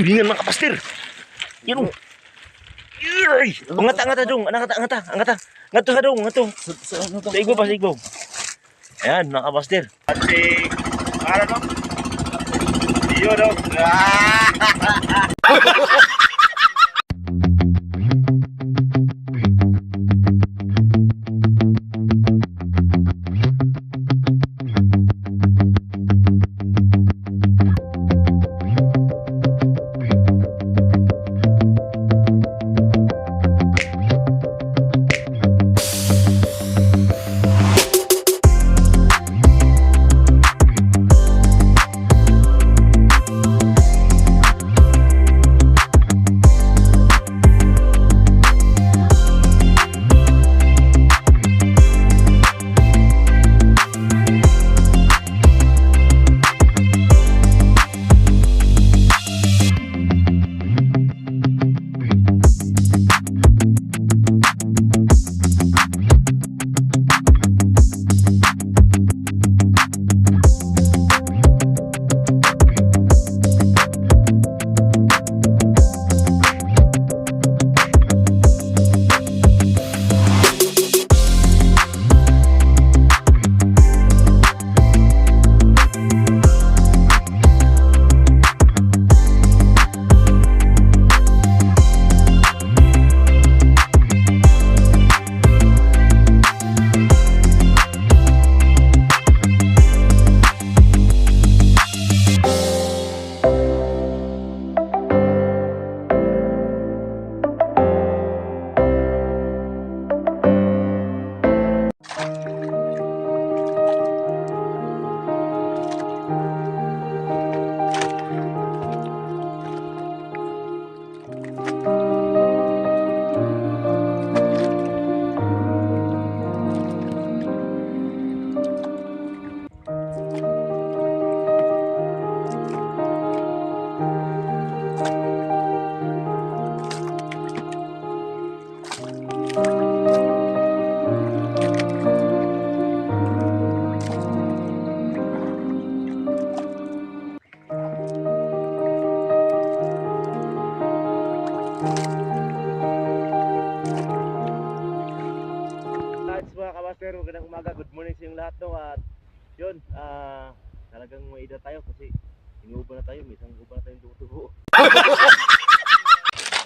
tulingan mga kapaster. Yan o. Ay, angata dong, angata. Ngato ha dong, ngato. Sa igbo pa, sa igbo. Ayan, mga kapaster. Ating, ano no? Iyo no? Mga kabaster, magandang umaga, good morning sa inyong lahat no. At yun, talagang may ida tayo kasi inuubo na tayo, may isang ubo na tayong tubo.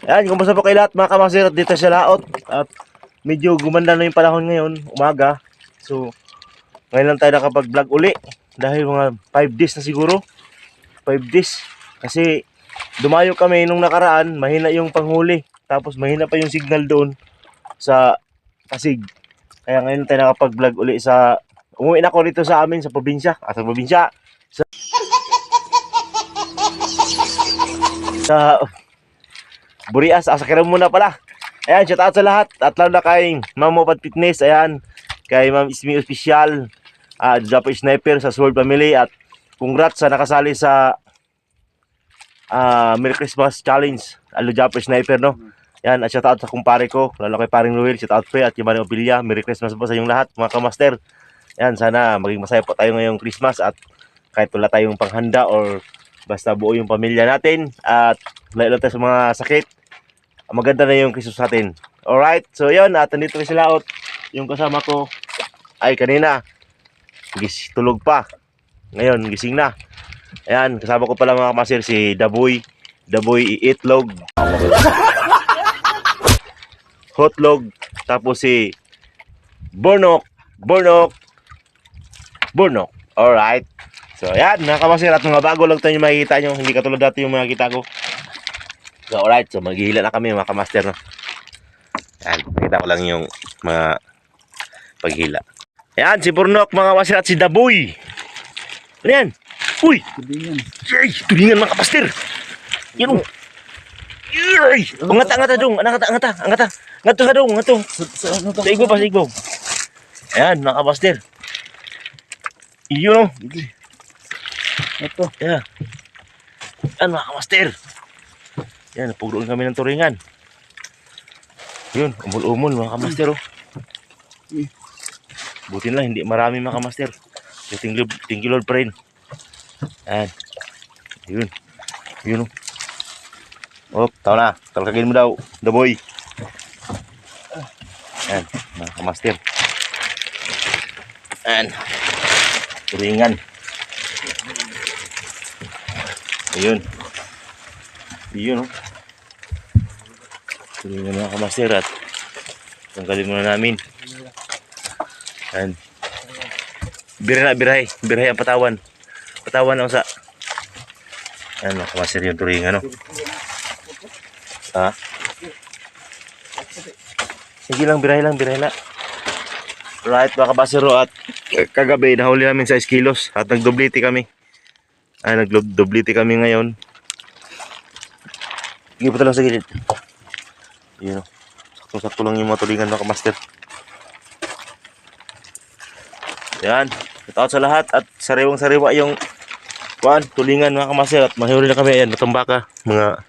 Ayan, kumusta po kayo lahat mga kabaster, dito sa laot. At medyo gumanda na yung panahon ngayon, umaga. So, ngayon lang tayo nakapag-vlog uli dahil mga 5 days na siguro. 5 days, kasi dumayo kami nung nakaraan, mahina yung panghuli. Tapos mahina pa yung signal doon sa Pasig. Kaya ngayon tayo nakapag-vlog uli sa... Umuwi na ako dito sa amin, sa probinsya. Sa probinsya. Sa Burias. Sakiram muna pala. Ayan, shout out sa lahat. At lalo na kay Ma'am Mopad Fitness. Ayan, kay Ma'am Ismi Official. Japo Sniper sa Sword Family. At congrats sa nakasali sa Merry Christmas Challenge. Alo Japo Sniper, no? Yan, at shoutout sa kumpare ko, lalo kay paring Ruel, shoutout po at yung Manong Opilia. Merry Christmas po sa inyong lahat, mga kamaster. Yan, sana maging masaya po tayo ngayong Christmas at kahit wala tayong panghanda or basta buo yung pamilya natin at layo tayo sa mga sakit, maganda na yung Christmas natin. Alright, so yun, at nandito kay sa laot. Yung kasama ko ay kanina, tulog pa. Ngayon, gising na. Ayan, kasama ko pala mga kamaster si Daboy Iitlog. Hotlog, tapos si Bornok. Alright. So, ayan, mga kamasir, at mga bago lang tayo yung makikita nyo. Hindi katulad dati yung makikita ko. So, alright. So, maghihila na kami, mga kamaster, no? Ayan, makita ko lang yung mga paghila. Ayan, si Bornok, mga kamasir, at si Daboy. Ano yan? Uy! Ay, tulingan, mga kamasir. Yan o. Ay, angata dong, angata. Ngato ha dong, ngato. Sa igbo pa, sa igbo. Ayan, mga kapaster. Iyo no. Ito. Ayan. Ayan, mga kapaster. Ayan, napugloon kami ng turingan. Yun, umul-umul mga kamaster oh. Buti lang, hindi marami mga kamaster. Thank you Lord pa rin. Ayan. Yun. Yun oh. Oh, tao na. Talkagin mo daw. The boy. Ayan, mga kamaster. Ayan. Turingan. Ayun. Ayun, oh. Turingan mga kamaster at tanggalin muna namin. Ayan. Birahay. Birahay ang patawan. Patawan ang sa... Ayan, mga kamaster yung turingan, no? Ha? Sige lang, birahay lang. Right, mga kabasero, at kagabi nahuli namin sa 6 kilos at nagdoblete kami. Ay, nagdoblete kami ngayon. Sige pa lang sa gilid. Yun, sakto lang yung mga tulingan mga kamaster. Yan, shoutout sa lahat at sariwang-sariwa yung tulingan mga kamaster at mahuli na kami. Ayan, natumbaka, mga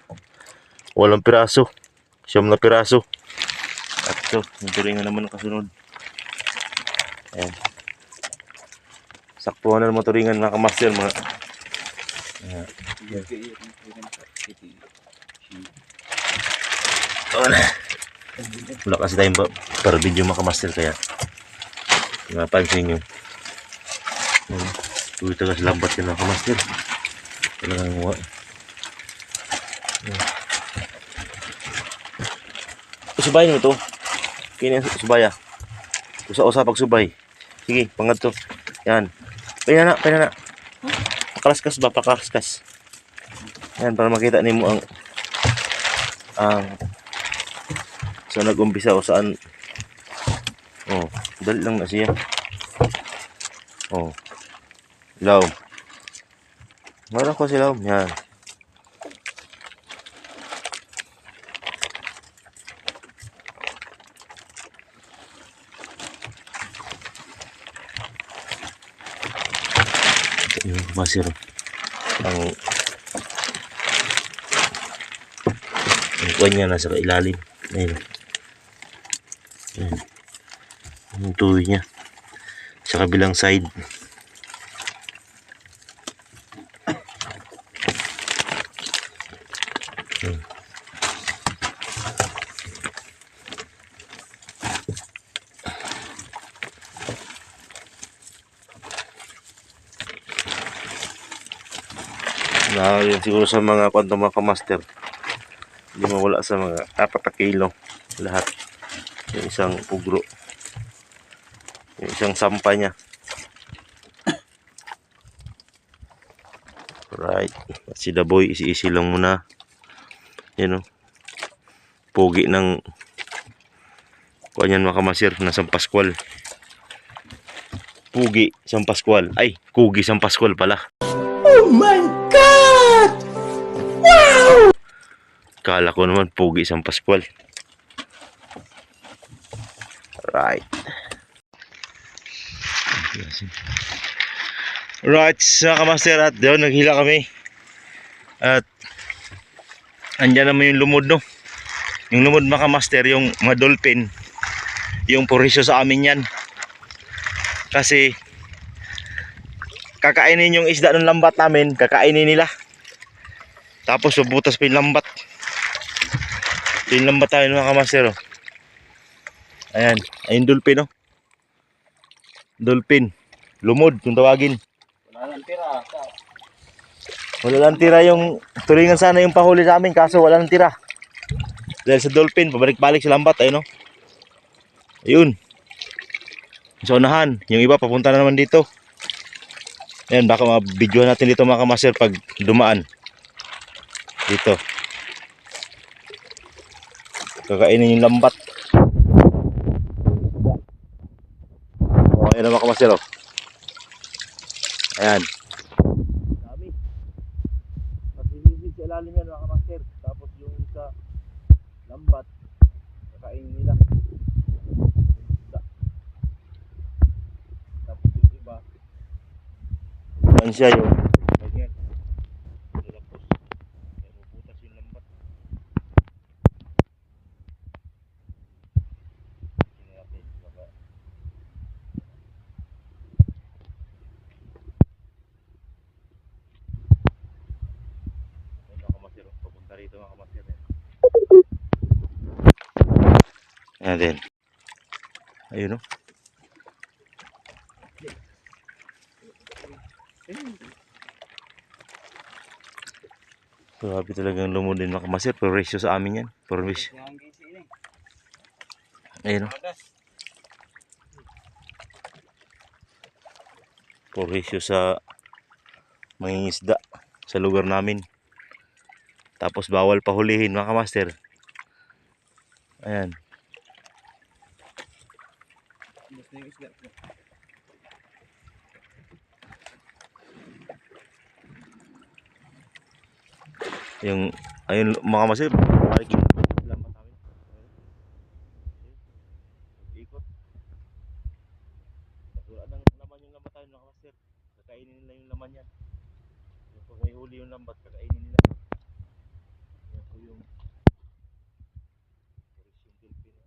8 piraso, 9 na piraso. At ito, yung tulingan naman ang kasunod. Ayan. Saktuhan na mga tulingan mga kamaster. Mga wala kasi tayong para video mga kamaster, kaya mapansin nyo. Tuwi tagas lambat yun mga kamaster. Talagang subayin mo ito. Kini subaya. Usa-usa pag subay. Sige, pangat to. Yan. Pina na. Pakalaskas. Yan, para makita nimo ang saan nag-umpisa o saan. Oh, dali lang na siya. Oh. Law. Mara ko si law. Yan. Yung masir ang kuwan niya nasa ilalim. Ayun. Yung tuwi niya sa kabilang side. Na yun siguro sa mga kwantong mga kamaster, hindi mawala sa mga 4 na kilo lahat. Yung isang pugro, yung isang sampa niya. Right, si The Boy isi-isi lang muna. Yan, pogi ng kuanyan mga kamaster na San Pascual. Pugi San Pascual, ay Kugi San Pascual pala. Oh my God! Wow! Kala ko naman Pugi San Pascual. Right. Right, sa kamaster, at doon naghila kami. At andyan naman yung lumod, no? Yung lumod mga kamaster, yung mga dolphin. Yung purisyo sa amin yan. Kasi kakainin yung isda ng lambat namin, kakainin nila. Tapos bubutas pa yung lambat. Yung lambat tayo mga kamaster, oh. Ayan, ayun dolphin, oh. Dolphin, lumod kung tawagin. Wala lang tira yung tulingan, sana yung pahuli sa amin, kaso wala lang tira. Dahil sa dolphin, pabalik-balik sa lambat, ayun, oh. Ayun. Sa unahan, yung iba papunta na naman dito. Ayan, baka mabidyohan natin dito mga kamaster pag dumaan dito. Kakainin yung lambat. Ayan mga kamaster, oh. Ayan. Dami. Masisisig sa ilalim yan mga kamaster. Tapos yung sa lambat, kakainin nila. Tapos yung iba, yan siya yung ganyan. Lalapos. Kaya mabutas yung lambat. Tingnan natin. Baka ayun mga kamaster, papunta rin. dito mga kamaster. Ayan din. Ayun o. Grabe talagang lumudin mga kamaster. Perwisyo sa amin yan. Perwisyo. Ayun o. Perwisyo sa mangingisda sa lugar namin. Tapos bawal pahulihin mga kamaster. Ayan. Yung ayun mga kamaster, balik yung lambat namin. Ikot. Wala nang laman yung lambat tayo mga kamaster. Kakainin nila yung laman yan. Pag may huli yung lambat, kakainin nila. Yan po yung Pilipino.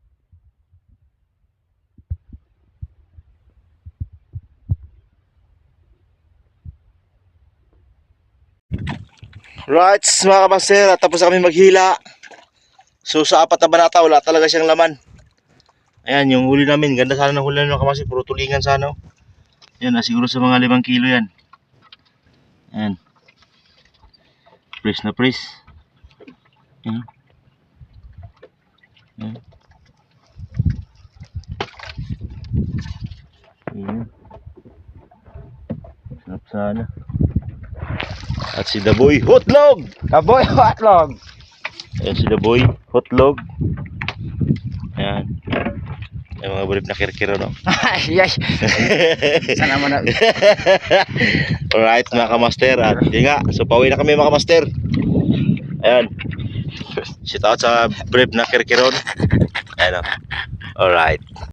Right, mga kamaster, tapos na kami maghila. So sa apat na banata, wala talaga siyang laman. Ayan, yung huli namin, ganda sana ng huli namin mga kamaster, puro tulingan sana. Yan, siguro sa mga 5 kilo yan. Ayan. Press na press. Ayan. Ayan. Ayan. Sarap sana. At si Daboy Hotlog! Kaboy hotlog. Ayan si Daboy Hotlog. Ayan. Yung mga bulip na kirkiro, no? Yes. Sana mo na. Alright mga kamaster. At yun nga, so pauwi na kami mga kamaster. Ayan. Shout out sa brave na kirkiron. Ayan o. Alright.